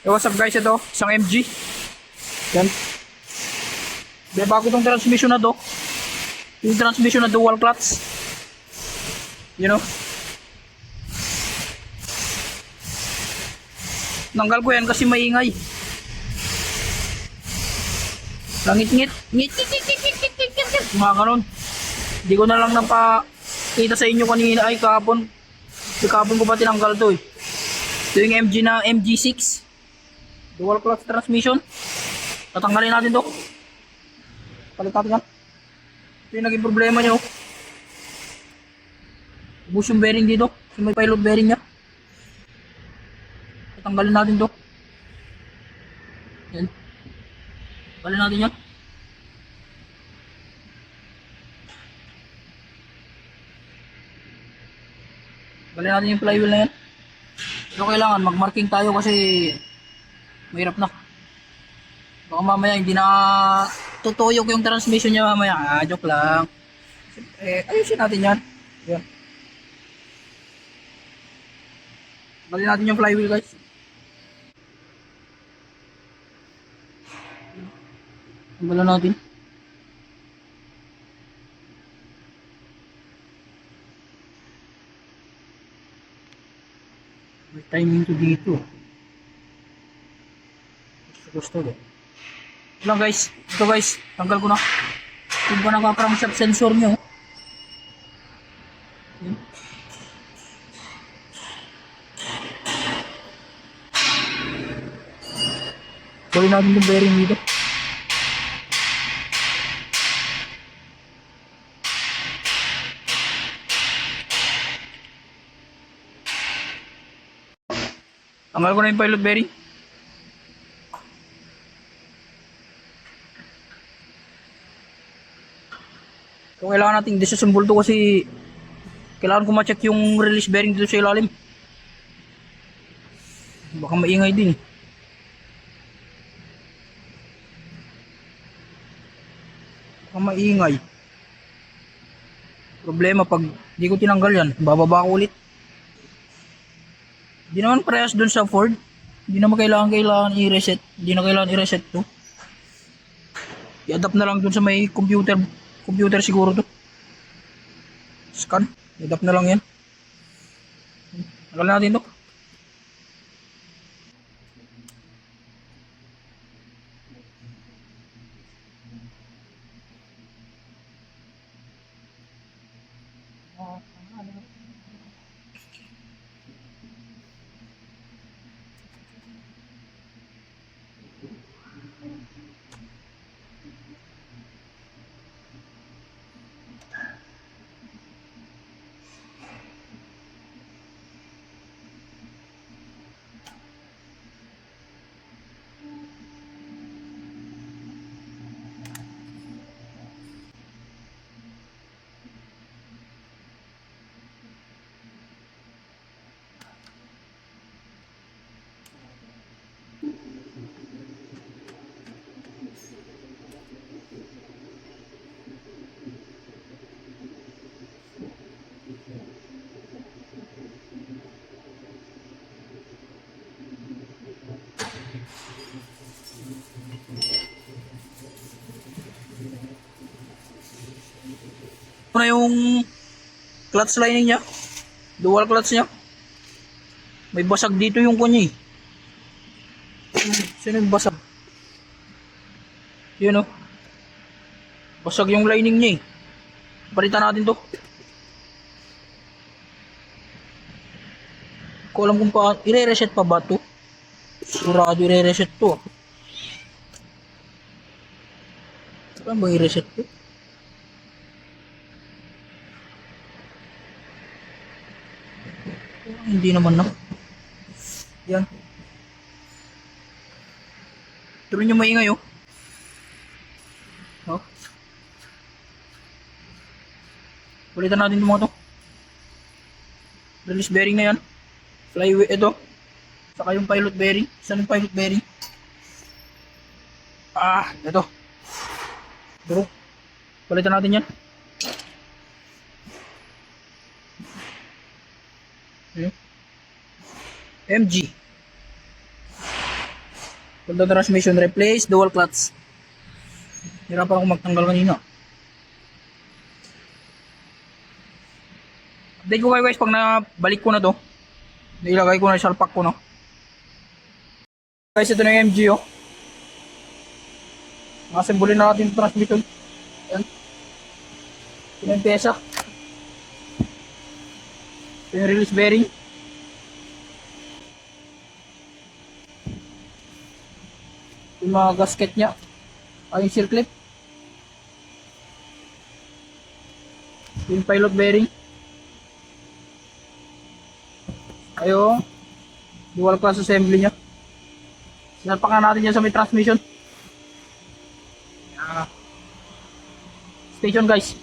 So, what's up guys, ito, isang MG. Yan. May bago tong transmission na to. Yung transmission na dual clutch. You know. Nanggal ko yan kasi maingay. Langit-ngit. Ngit-ngit. Mga ganon. Hindi ko na lang napakita sa inyo kanina ay kahapon. Kahapon ko pa tinanggal to eh. Ito yung MG na MG6. Dual clutch transmission. Tatanggalin natin to. Palit natin yan. Ito yung naging problema nyo. Ubus yung bearing dito. Yung may pilot bearing nya. Tatanggalin natin to. Yan. Tanggalin natin yan. Tanggalin natin yung flywheel na yan. Pero kailangan magmarking tayo kasi mahirap na. Baka mamaya hindi na tutuyok yung transmission niya mamaya. Joke lang. Siyempre, ayusin natin yan. Yan. Tanggalin natin yung flywheel guys. Tanggalan natin. May timing to dito. Gusto ko. Ito lang guys. Ito guys. Tanggal ko na. Ito ba naka-crankshaft sensor nyo? Yan. Tuloy natin yung bearing dito. Tanggal ko na yung pilot bearing. So, kailangan natin disassemble to kasi kailangan ko ma-check yung release bearing dito sa ilalim. Baka maingay din. Baka maingay. Problema pag di ko tinanggal yan, bababa ko ulit. Di naman parehas dun sa Ford. Di naman kailangan i-reset. Di na kailangan i-reset to. I-adapt na lang dun sa may computer siguro to. Scan. I-adapt na lang yan. Tagal natin to. Ito na yung clutch lining niya. Dual clutch niya. May basag dito yung kunya eh. Sino yung basag? Yun o. Basag yung lining niya eh. Palitan natin to. Ko alam kung paano. I-reset pa ba to? Sigurado i-reset to. Saan ba i-reset to? Hindi naman na. Yan. Tuloy nyo maingay oh. Oh. Palitan natin itong mga to. Release bearing na yan. Flywheel ito. Saka yung pilot bearing. Saan yung pilot bearing? Ito. Duro. Palitan natin yan. MG Punta transmission, replace dual clutch. Hirapan ako magtanggal kanina. Update ko kayo guys pag nabalik ko na to. Nilagay ko na sa salpak ko, no. Guys, ito na yung MG, oh. Nakasimbolin na natin yung transmission. Ayan. Ito na yung pyesa. Ito yung release bearing. Yung mga gasket nya. Ay, yung seal clip. Yung pilot bearing. Ayo. Dual class assembly nya. Sinalpakan natin yan sa may transmission. Station guys.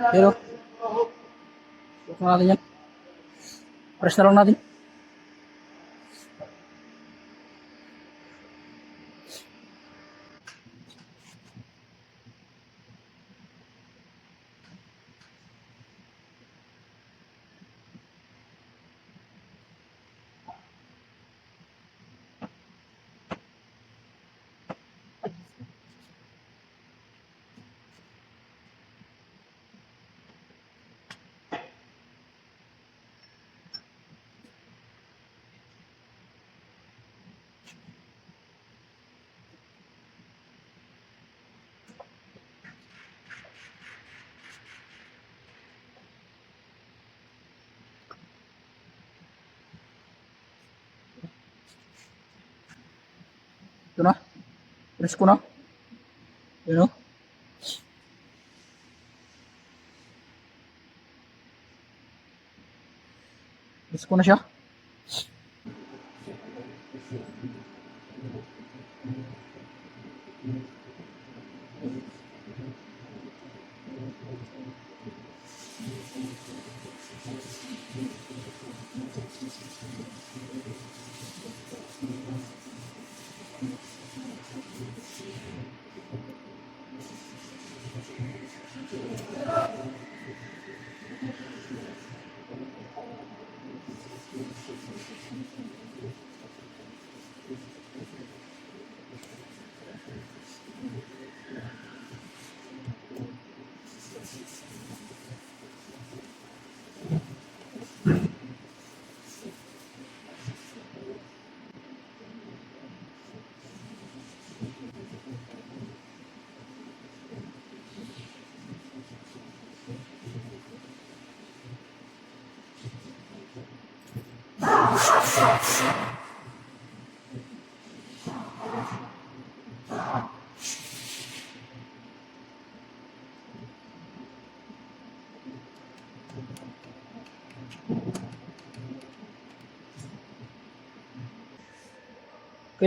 Pero, sukat na natin yan. Press na lang natin. Ito na. Press ko na. Ayan o. Press ko na siya. Okay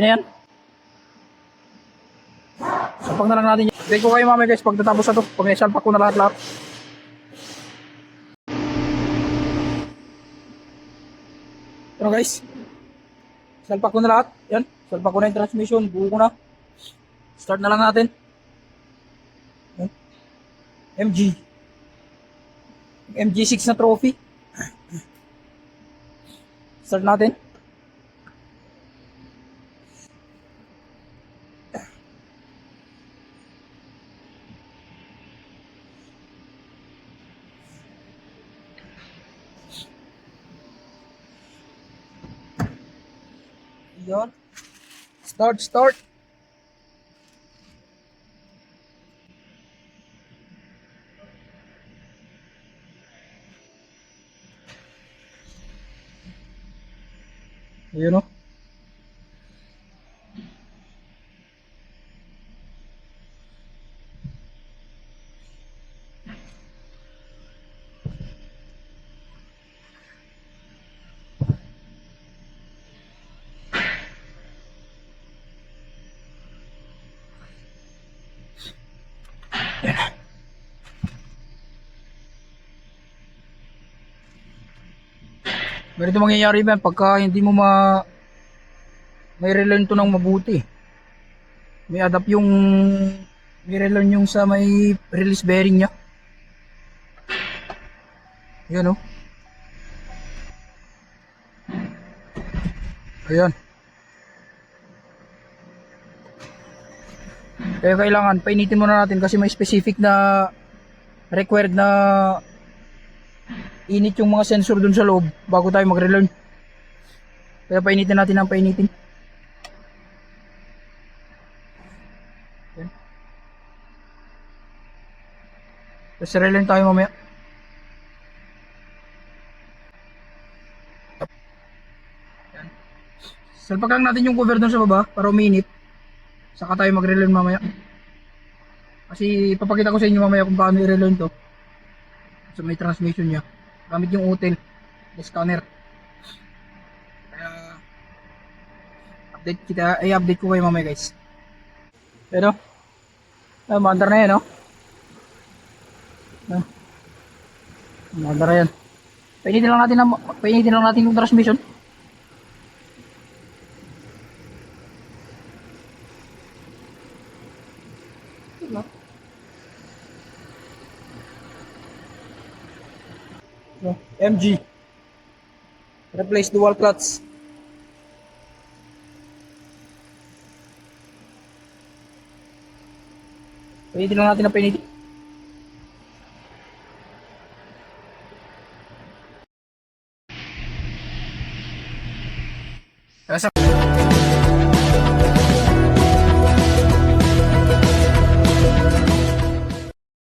na yan. Sapag na lang natin yan. Update ko kayo mamaya guys pagtatapos na to. Pag naisalpak ko na lahat-lahat. Pero guys, salpak ko na lahat. Yan. Salpak ko na yung transmission. Buo ko na. Start na lang natin. Yan. MG. MG6 na trophy. Start natin. Yan. Start. Ayun o. Ganito mangyayari ba pagka hindi mo may relearn to ng mabuti. May adapt yung may relearn yung sa may release bearing niya. Ayan o. Ayan. Kaya kailangan painitin muna natin kasi may specific na required na init yung mga sensor dun sa loob bago tayo mag-relearn. Kaya painitin natin ang painitin. Ayan. Tapos relearn tayo mamaya. Ayan. Salpak lang natin yung cover dun sa baba para uminit. Saka tayo mag-relearn mamaya. Kasi papakita ko sa inyo mamaya kung paano i-relearn to. So may transmission niya. Gamit yung util, yung scanner. Kaya update ko kayo mamaya guys. Pero maandar na yan, no? Maandar na yan. Painitin lang natin yung transmission. MG replace dual clutch. Painitin lang natin ang painitin.